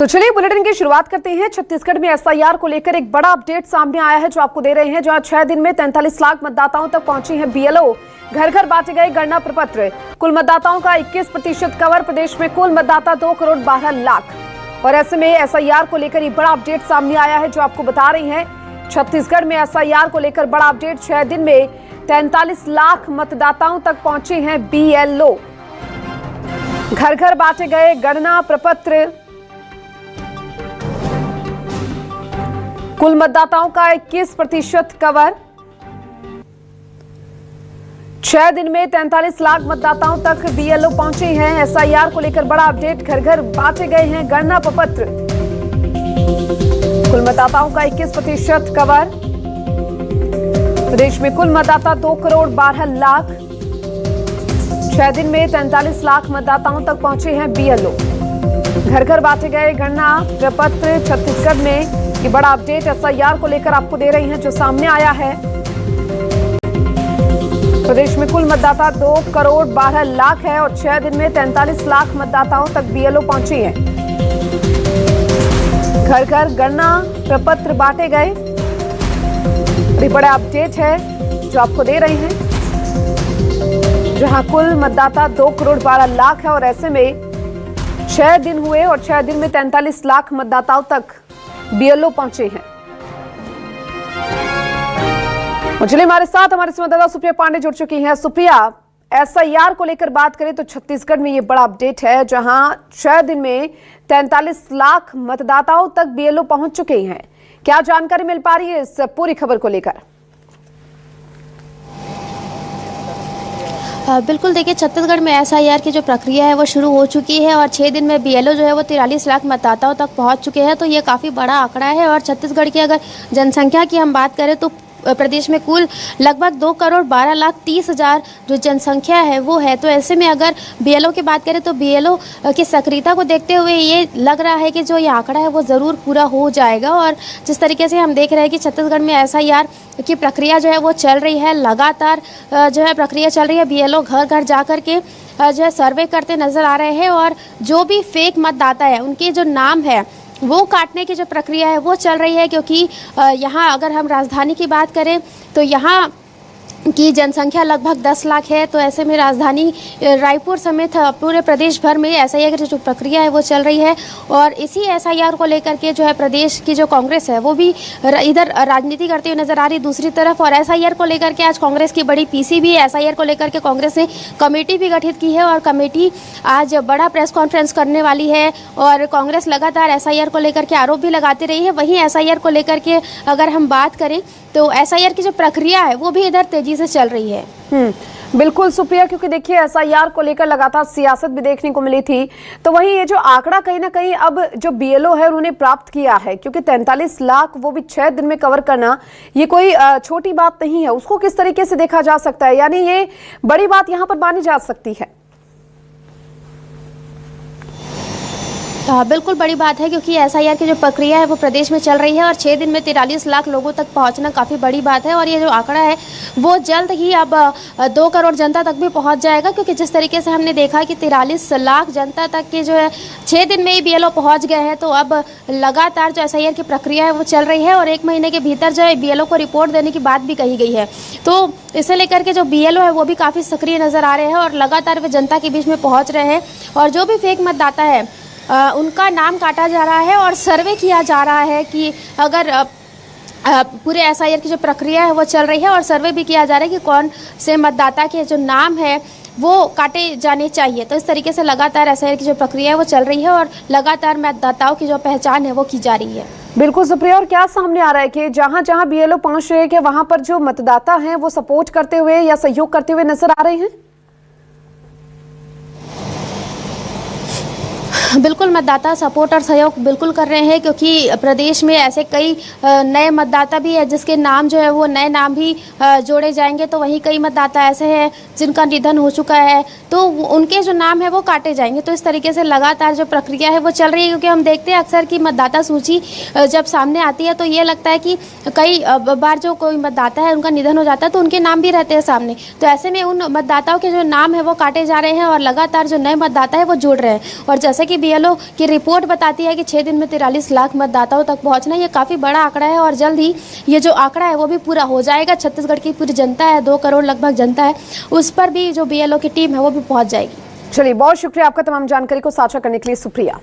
तो चलिए बुलेटिन की शुरुआत करते हैं। छत्तीसगढ़ में एसआईआर को लेकर एक बड़ा अपडेट सामने आया है जो आपको दे रहे हैं। जहां 6 दिन में 43 लाख मतदाताओं तक पहुंची हैं बीएलओ। घर घर बांटे गए गणना प्रपत्र। कुल मतदाताओं का 21% कवर। प्रदेश में कुल मतदाता 2 करोड़ 12 लाख। और ऐसे में एसआईआर को लेकर एक बड़ा अपडेट सामने आया है जो आपको बता रही हैं। छत्तीसगढ़ में एसआईआर को लेकर बड़ा अपडेट। 6 दिन में 43 लाख मतदाताओं तक पहुंचे हैं बीएलओ। घर घर बांटे गए गणना प्रपत्र। कुल मतदाताओं का 21% कवर। 6 दिन में 43 लाख मतदाताओं तक बीएलओ पहुंचे हैं। एसआईआर को लेकर बड़ा अपडेट। घर घर बांटे गए हैं गणना प्रपत्र। कुल मतदाताओं का 21% कवर। प्रदेश में कुल मतदाता 2 करोड़ 12 लाख। 6 दिन में 43 लाख मतदाताओं तक पहुंचे हैं बीएलओ। घर घर बांटे गए गणना प्रपत्र। छत्तीसगढ़ में ये बड़ा अपडेट एसआईआर को लेकर आपको दे रही हैं जो सामने आया है। प्रदेश में कुल मतदाता 2 करोड़ 12 लाख है और 6 दिन में 43 लाख मतदाताओं तक बीएलओ पहुंची हैं। घर घर गणना प्रपत्र बांटे गए। ये बड़ा अपडेट है जो आपको दे रहे हैं। जहां कुल मतदाता 2 करोड़ 12 लाख है और ऐसे में 6 दिन हुए और 6 दिन में 43 लाख मतदाताओं तक बीएलओ पहुंचे हैं। चलिए हमारे साथ हमारे संवाददाता सुप्रिया पांडे जुड़ चुकी हैं। सुप्रिया, एसआईआर को लेकर बात करें तो छत्तीसगढ़ में ये बड़ा अपडेट है जहां 6 दिन में 43 लाख मतदाताओं तक बीएलओ पहुंच चुके हैं। क्या जानकारी मिल पा रही है इस पूरी खबर को लेकर? बिल्कुल, देखिए छत्तीसगढ़ में एसआईआर की जो प्रक्रिया है वो शुरू हो चुकी है और 6 दिन में बीएलओ जो है वो 43 लाख मतदाताओं तक पहुंच चुके हैं। तो ये काफ़ी बड़ा आंकड़ा है। और छत्तीसगढ़ की अगर जनसंख्या की हम बात करें तो प्रदेश में कुल लगभग 2 करोड़ 12 लाख 30 हज़ार जो जनसंख्या है वो है। तो ऐसे में अगर बीएलओ की बात करें तो बीएलओ की सक्रियता को देखते हुए ये लग रहा है कि जो ये आंकड़ा है वो ज़रूर पूरा हो जाएगा। और जिस तरीके से हम देख रहे हैं कि छत्तीसगढ़ में एसआईआर की प्रक्रिया जो है वो चल रही है, लगातार जो है प्रक्रिया चल रही है। बीएलओ घर घर जा कर के जो है सर्वे करते नज़र आ रहे हैं और जो भी फेक मतदाता है उनके जो नाम है वो काटने की जो प्रक्रिया है वो चल रही है। क्योंकि यहाँ अगर हम राजधानी की बात करें तो यहाँ की जनसंख्या लगभग 10 लाख है। तो ऐसे में राजधानी रायपुर समेत पूरे प्रदेश भर में एसआईआर की जो प्रक्रिया है वो चल रही है। और इसी एसआईआर को लेकर के जो है प्रदेश की जो कांग्रेस है वो भी इधर राजनीति करते हुए नजर आ रही दूसरी तरफ। और एसआईआर को लेकर के आज कांग्रेस की बड़ी पीसी भी एसआईआर को लेकर के कांग्रेस ने कमेटी भी गठित की है और कमेटी आज बड़ा प्रेस कॉन्फ्रेंस करने वाली है। और कांग्रेस लगातार एसआईआर को लेकर के आरोप भी लगाती रही है। वहीं एसआईआर को लेकर के अगर हम बात करें तो एसआईआर की जो प्रक्रिया है वो भी इधर तेजी से चल रही है। बिल्कुल सुप्रिया, क्योंकि देखिए एसआईआर को लेकर लगातार सियासत भी देखने को मिली थी। तो वहीं ये जो आंकड़ा कहीं ना कहीं अब जो बीएलओ है उन्होंने प्राप्त किया है, क्योंकि 43 लाख वो भी 6 दिन में कवर करना ये कोई छोटी बात नहीं है। उसको किस तरीके से देखा जा सकता है, यानी ये बड़ी बात यहाँ पर मानी जा सकती है? बिल्कुल बड़ी बात है क्योंकि एसआईआर की जो प्रक्रिया है वो प्रदेश में चल रही है और 6 दिन में 43 लाख लोगों तक पहुंचना काफ़ी बड़ी बात है। और ये जो आंकड़ा है वो जल्द ही अब 2 करोड़ जनता तक भी पहुंच जाएगा। क्योंकि जिस तरीके से हमने देखा कि 43 लाख जनता तक के जो है 6 दिन में ही बीएलओ पहुंच गए हैं। तो अब लगातार जो एसआईआर की प्रक्रिया है वो चल रही है और 1 महीने के भीतर जो है बीएलओ को रिपोर्ट देने की बात भी कही गई है। तो इसे लेकर के जो बीएलओ है वो भी काफ़ी सक्रिय नज़र आ रहे हैं और लगातार वे जनता के बीच में पहुँच रहे हैं। और जो भी फेक मतदाता है उनका नाम काटा जा रहा है और सर्वे किया जा रहा है कि अगर पूरे एसआईआर की जो प्रक्रिया है वो चल रही है और सर्वे भी किया जा रहा है कि कौन से मतदाता के जो नाम है वो काटे जाने चाहिए। तो इस तरीके से लगातार एसआईआर की जो प्रक्रिया है वो चल रही है और लगातार मतदाताओं की जो पहचान है वो की जा रही है। बिल्कुल सुप्रिया, और क्या सामने आ रहा है कि जहां जहां बीएलओ पहुंच रहे हैं कि वहां पर जो मतदाता हैं वो सपोर्ट करते हुए या सहयोग करते हुए नजर आ रहे हैं? बिल्कुल, मतदाता सपोर्ट और सहयोग बिल्कुल कर रहे हैं क्योंकि प्रदेश में ऐसे कई नए मतदाता भी है जिसके नाम जो है वो नए नाम भी जोड़े जाएंगे। तो वहीं कई मतदाता ऐसे हैं जिनका निधन हो चुका है तो उनके जो नाम है वो काटे जाएंगे। तो इस तरीके से लगातार जो प्रक्रिया है वो चल रही है क्योंकि हम देखते हैं अक्सर कि मतदाता सूची जब सामने आती है तो ये लगता है कि कई बार जो कोई मतदाता है उनका निधन हो जाता है तो उनके नाम भी रहते हैं सामने। तो ऐसे में उन मतदाताओं के जो नाम है वो काटे जा रहे हैं और लगातार जो नए मतदाता है वो जुड़ रहे हैं। और जैसे कि बीएलओ की रिपोर्ट बताती है कि 6 दिन में 43 लाख मतदाताओं तक पहुंचना, ये काफ़ी बड़ा आंकड़ा है और जल्द ही ये जो आंकड़ा है वो भी पूरा हो जाएगा। छत्तीसगढ़ की पूरी जनता है, 2 करोड़ लगभग जनता है, उस पर भी जो बीएलओ की टीम है वो भी पहुँच जाएगी। चलिए, बहुत शुक्रिया आपका तमाम जानकारी को साझा करने के लिए, सुप्रिया।